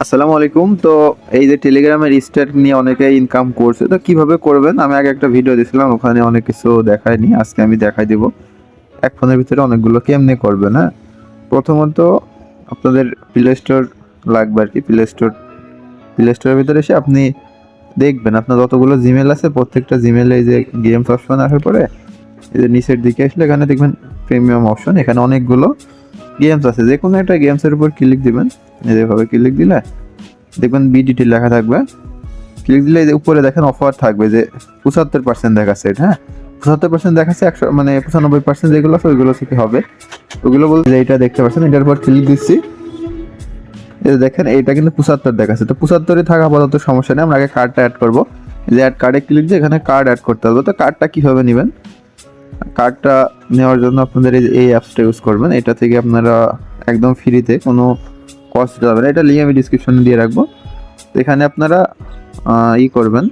আসসালামু আলাইকুম। তো এই যে টেলিগ্রামের স্টার নিয়ে অনেকে ইনকাম করছে, তো কিভাবে করবেন আমি আগে একটা ভিডিও দিয়েছিলাম, ওখানে অনেক কিছু দেখায়নি, আজকে আমি দেখাই দিব এক ফোনের ভিতরে অনেকগুলো কেমনে করবেন। হ্যাঁ, প্রথমত আপনাদের প্লে স্টোর লাগবে আর কি। প্লে স্টোরের ভিতরে এসে আপনি দেখবেন আপনার যতগুলো জিমেল আছে প্রত্যেকটা জিমেলে এই যে গেমস অপশন আসার পরে এই যে নিচের দিকে আসলে এখানে দেখবেন প্রিমিয়াম অপশন, এখানে অনেকগুলো গেমস আছে। যে কোনো একটা গেমসের উপর ক্লিক দিবেন, এইভাবে ক্লিক দিলে দেখবেন বিডিটি লেখা থাকবে। ক্লিক দিলে এই যে উপরে দেখেন অফার থাকবে যে 75% দেখাচ্ছে। হ্যাঁ, 75% দেখাচ্ছে, 100 মানে 95% যেগুলো আছে ওইগুলো থেকে হবে। ওগুলো বলতে যে এটা দেখতে পাচ্ছেন, এটার উপর ক্লিক দিচ্ছি, এই যে দেখেন এটা কিন্তু 75 দেখাচ্ছে। তো 75-এ থাকা আপাতত সমস্যা নেই, আমরা আগে কার্ডটা অ্যাড করবো। যে অ্যাড কার্ডে ক্লিক দিয়ে এখানে কার্ড অ্যাড করতে হবে। তো কার্ডটা কীভাবে নেবেন, কার্ডটা নেওয়ার জন্য আপনাদের এই অ্যাপসটা ইউজ করবেন। এটা থেকে আপনারা একদম ফ্রিতে, কোনো কস্ট যাবে না, এটা লিঙ্ক আমি ডিসক্রিপশনে দিয়ে রাখবো। তো এখানে আপনারা করবেন,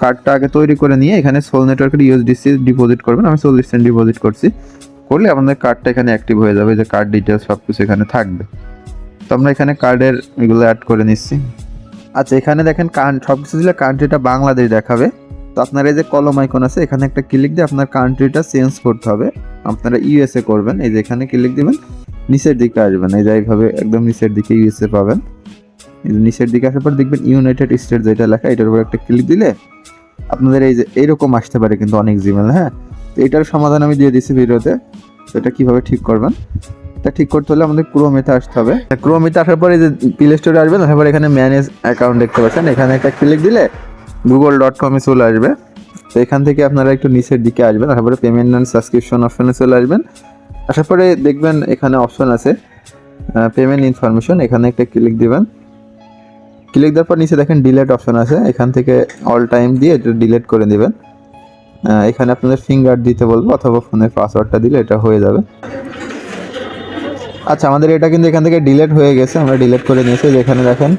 কার্ডটা আগে তৈরি করে নিয়ে এখানে সোল নেটওয়ার্কের ইউএসডিসি ডিপোজিট করবেন। আমি 40 সেন্ট ডিপোজিট করছি, করলে আপনাদের কার্ডটা এখানে অ্যাক্টিভ হয়ে যাবে, যে কার্ড ডিটেলস সব কিছু এখানে থাকবে। তো আমরা এখানে কার্ডের এগুলো অ্যাড করে নিচ্ছি। আচ্ছা, এখানে দেখেন সব কিছু দিলে কান্ট্রিটা বাংলাদেশ দেখাবে। তো আপনার এই যে কলম আইকন আছে, এখানে একটা ক্লিক দিয়ে আপনার কান্ট্রিটা চেঞ্জ করতে হবে। আপনারা ইউএসএ করবেন, এই যে এখানে ক্লিক দিবেন, নিচের দিকে আসবেন, এই যে এইভাবে একদম নিচের দিকে ইউএসএ পাবেন। নিচের দিকে আসার পর দেখবেন ইউনাইটেড স্টেট যেটা লেখা, এটার উপর একটা ক্লিক দিলে আপনাদের এই যে এইরকম আসতে পারে কিন্তু অনেক জিমেল। হ্যাঁ, তো এটার সমাধান আমি দিয়ে দিচ্ছি ভিডিওতে। তো এটা কীভাবে ঠিক করবেন, এটা ঠিক করতে হলে আমাদের ক্রোমেতে আসতে হবে। ক্রোমেতে আসার পরে যে প্লে স্টোরে আসবেন, তারপর এখানে ম্যানেজ অ্যাকাউন্ট দেখতে পাচ্ছেন, এখানে একটা ক্লিক দিলে google.com-এ চলে আসবে। তো এখান থেকে আপনারা একটু নিচের দিকে আসবেন, তারপরে পেমেন্ট অ্যান্ড সাবস্ক্রিপশন অপশনে চলে আসবেন। আসার পরে দেখবেন এখানে অপশন আছে পেমেন্ট ইনফরমেশন, এখানে একটা ক্লিক দিবেন। ক্লিক দেওয়ার পর নিচে দেখেন ডিলেট অপশন আছে, এখান থেকে অল টাইম দিয়ে এটা ডিলেট করে দেবেন। এখানে আপনাদের ফিঙ্গার দিতে বলবো অথবা ফোনের পাসওয়ার্ডটা দিলে এটা হয়ে যাবে। আচ্ছা, আমাদের এটা কিন্তু এখান থেকে ডিলেট হয়ে গেছে, আমরা ডিলেট করে নিয়েছি। যেখানে দেখেন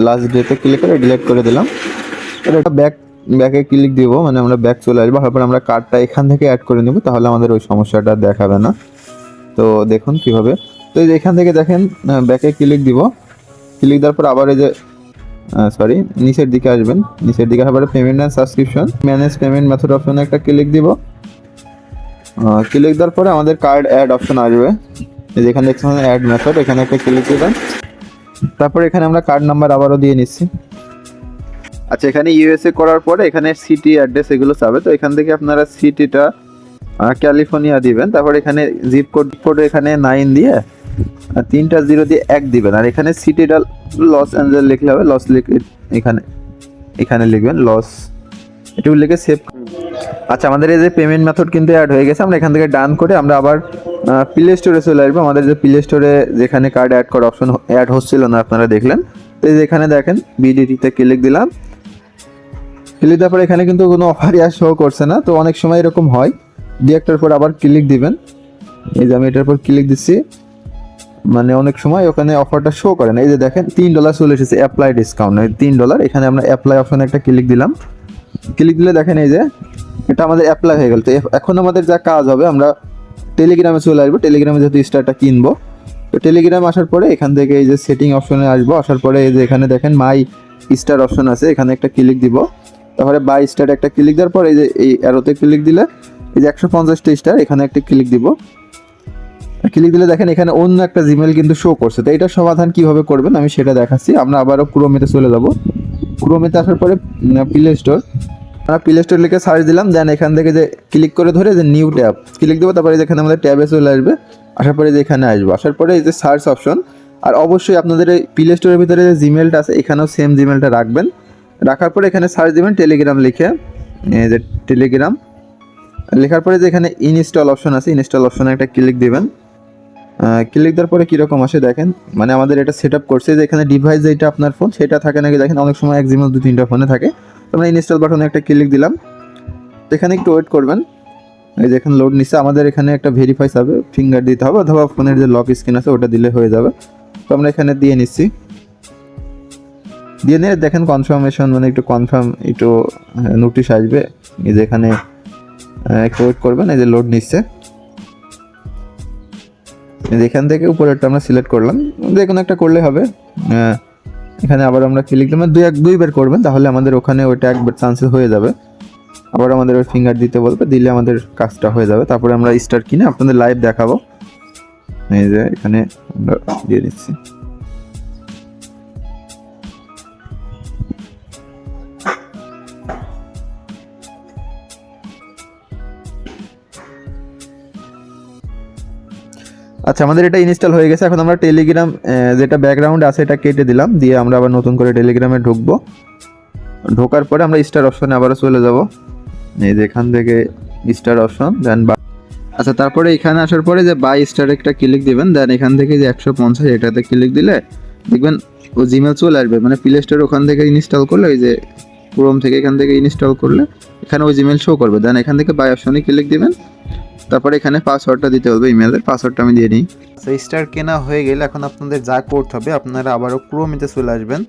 লাস্ট ডেতে ক্লিক করে ডিলেট করে দিলাম। এটা ব্যাকে ক্লিক দিব, মানে আমরা ব্যাক চলে আসবো। তারপর আমরা কার্ডটা এখান থেকে অ্যাড করে নেব, তাহলে আমাদের ওই সমস্যাটা দেখাবে না। তো দেখুন কীভাবে। তো এই যে এখান থেকে দেখেন ব্যাকে ক্লিক দিব, ক্লিক দেওয়ার পর আবার এই যে নিচের দিকে আসবেন। নিচের দিকে আবার payment and subscription manage payment method অপশনে একটা ক্লিক দিব। ক্লিক দেওয়ার পরে আমাদের কার্ড অ্যাড অপশন আসবে, যেখানে দেখছেন অ্যাড মেথড, এখানে একটা ক্লিক দিবেন। তারপর এখানে আমরা কার্ড নাম্বার আবারও দিয়ে নিচ্ছি। আচ্ছা, এখানে ইউএসএ করার পরে এখানে সিটি অ্যাড্রেস এগুলো চাবে। তো এখান থেকে আপনারা সিটিটা ক্যালিফোর্নিয়া দিবেন। তারপর এখানে জিপ কোড এখানে 9 দিয়ে 3টা 0 দিয়ে 1 দিবেন। আর এখানে সিটিটা লস অ্যাঞ্জেলেস লিখলে হবে, লস লিখে এখানে লিখবেন লস, এটুকু লিখে সেভ। আচ্ছা, আমাদের এই যে পেমেন্ট মেথড কিন্তু অ্যাড হয়ে গেছে। আমরা এখান থেকে ডান করে আমরা আবার প্লে স্টোরে চলে আসবো। আমাদের যে প্লে স্টোরে যেখানে কার্ড অ্যাড করার অপশন অ্যাড হচ্ছিল না, আপনারা দেখলেন। তো যেখানে দেখেন বিডিটিতে ক্লিক দিলাম, ক্লিক দেওয়ার পর এখানে কিন্তু কোনো অফারই আর শো করছে না। তো অনেক সময় এরকম হয়, দিয়ে একটার পর আবার ক্লিক দিবেন। এই যে আমি এটার পর ক্লিক দিচ্ছি, মানে অনেক সময় ওখানে অফারটা শো করে না। এই যে দেখেন $3 চলে এসেছে, অ্যাপ্লাই ডিসকাউন্ট $3। এখানে আমরা অ্যাপ্লাই অপশনে একটা ক্লিক দিলাম। ক্লিক দিলে দেখেন এই যে এটা আমাদের অ্যাপ্লাই হয়ে গেল। তো এখন আমাদের যা কাজ হবে, আমরা টেলিগ্রামে চলে আসবো। টেলিগ্রামে যেহেতু স্টারটা কিনবো, তো টেলিগ্রামে আসার পরে এখান থেকে এই যে সেটিং অপশনে আসবো। আসার পরে এই যে এখানে দেখেন মাই স্টার অপশন আছে, এখানে একটা ক্লিক দিব। তারপরে বাই স্টার একটা ক্লিক দেওয়ার পর এই যে এই অ্যারোতে ক্লিক দিলে এই যে 150টা স্টার, এখানে একটা ক্লিক দিব। ক্লিক দিলে দেখেন এখানে অন্য একটা জিমেল কিন্তু শো করছে। তো এটার সমাধান কিভাবে করবেন আমি সেটা দেখাচ্ছি। আমরা আবারও ক্রোমেতে চলে যাব। ক্রোমেতে আসার পরে প্লে স্টোর, আমরা প্লে স্টোর লিখে সার্চ দিলাম। দেন এখান থেকে যে ক্লিক করে ধরে যে নিউ ট্যাব ক্লিক দেবো। তারপরে যেখানে আমাদের ট্যাবে চলে আসবে। আসার পরে যে এখানে আসবো, আসার পরে এই যে সার্চ অপশন। আর অবশ্যই আপনাদের এই প্লে স্টোরের ভিতরে যে জিমেলটা আছে এখানেও সেম জিমেলটা রাখবেন। রাখার পরে এখানে সার্চ দেবেন টেলিগ্রাম লিখে, এই যে টেলিগ্রাম লেখার পরে যে এখানে ইনস্টল অপশন আছে, ইনস্টল অপশনে একটা ক্লিক দিবেন। ক্লিক দেওয়ার পরে কীরকম আসে দেখেন, মানে আমাদের এটা সেট আপ করছে। যে এখানে ডিভাইস যেটা আপনার ফোন সেটা থাকে নাকি দেখেন, অনেক সময় এক জিমেল 2-3টা ফোনে থাকে। তো আমরা ইনস্টল বাটনে একটা ক্লিক দিলাম। তো এখানে একটু ওয়েট করবেন, এই যে এখানে লোড নিচ্ছে। আমাদের এখানে একটা ভেরিফাই হবে, ফিঙ্গার দিতে হবে অথবা ফোনের যে লক স্ক্রিন আছে ওটা দিলে হয়ে যাবে। তো আমরা এখানে দিয়ে নিচ্ছি, দিয়ে নিয়ে দেখেন কনফার্মেশন, মানে একটু কনফার্ম একটু নোটিশ আসবে। এই যে এখানে একটু ওয়েট করবেন, এই যে লোড নিচ্ছে। এখান থেকে উপরেরটা আমরা সিলেক্ট করলাম, যে কোনো একটা করলে হবে। এখানে আবার আমরা ক্লিক দিলাম, দুইবার করবেন, তাহলে আমাদের ওখানে ওইটা একবার চান্সেস হয়ে যাবে। আবার আমাদের ওই ফিঙ্গার দিতে বলবে, দিলে আমাদের কাজটা হয়ে যাবে। তারপরে আমরা স্টার কিনে আপনাদের লাইভ দেখাবো। এই যে এখানে আমরা দিয়ে দিচ্ছি। আচ্ছা, আমাদের এটা ইনস্টল হয়ে গেছে। এখন আমরা টেলিগ্রাম যেটা ব্যাকগ্রাউন্ড আছে এটা কেটে দিলাম, দিয়ে আমরা আবার নতুন করে টেলিগ্রামে ঢুকবো। ঢোকার পরে আমরা স্টার অপশনে আবারও চলে যাব। এই যে এখান থেকে স্টার অপশন, দেন আচ্ছা, তারপরে এখানে আসার পরে যে বাই স্টার একটা ক্লিক দিবেন, দেন এখান থেকে যে 150 এটাতে ক্লিক দিলে দেখবেন ও জিমেল চলে আসবে। মানে প্লে স্টোর ওখান থেকে ইনস্টল করলে, ওই যে ক্রোম থেকে এখান থেকে ইনস্টল করলে এখানে ওই জিমেল শো করবে। দেন এখান থেকে বাই অপশনে ক্লিক দিবেন, তারপরে এখানে পাসওয়ার্ডটা দিতে হবে, ইমেলের পাসওয়ার্ডটা আমি দিয়ে নিই। আচ্ছা, স্টার কেনা হয়ে গেলে এখন আপনাদের যা করতে হবে, আপনারা আবারও ক্রোমিতে চলে আসবেন।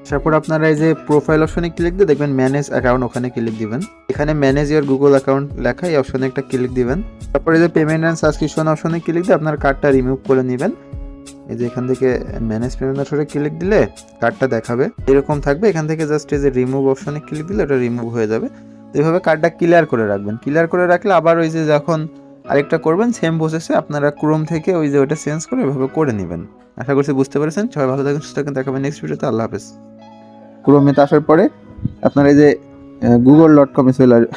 তারপর আপনারা এই যে প্রোফাইল অপশনে ক্লিক দিয়ে দেখবেন ম্যানেজ অ্যাকাউন্ট, ওখানে ক্লিক দিবেন। এখানে ম্যানেজ ইওর গুগল অ্যাকাউন্ট লেখা, এই অপশনে একটা ক্লিক দিবেন। তারপরে যে পেমেন্ট অ্যান্ড সাবস্ক্রিপশন অপশনে ক্লিক দিয়ে আপনার কার্ডটা রিমুভ করে নেবেন। এই যে এখান থেকে ম্যানেজ পেমেন্ট অপশনে ক্লিক দিলে কার্ডটা দেখাবে, এরকম থাকবে। এখান থেকে জাস্ট এই যে রিমুভ অপশনে ক্লিক দিলে ওটা রিমুভ হয়ে যাবে। এইভাবে কার্ডটা ক্লিয়ার করে রাখবেন। ক্লিয়ার করে রাখলে আবার ওই যে যখন আরেকটা করবেন সেম প্রসেসে আপনারা ক্রোম থেকে ওই যে ওটা চেঞ্জ করে এভাবে করে নেবেন। আশা করছি বুঝতে পেরেছেন। সবাই ভালো থাকেন, সুস্থ থাকেন, দেখাবেন নেক্সট ভিডিওতে। আল্লাহ হাফেজ। ক্রোমেতে আসার পরে আপনার এই যে google.com চলে আসবে।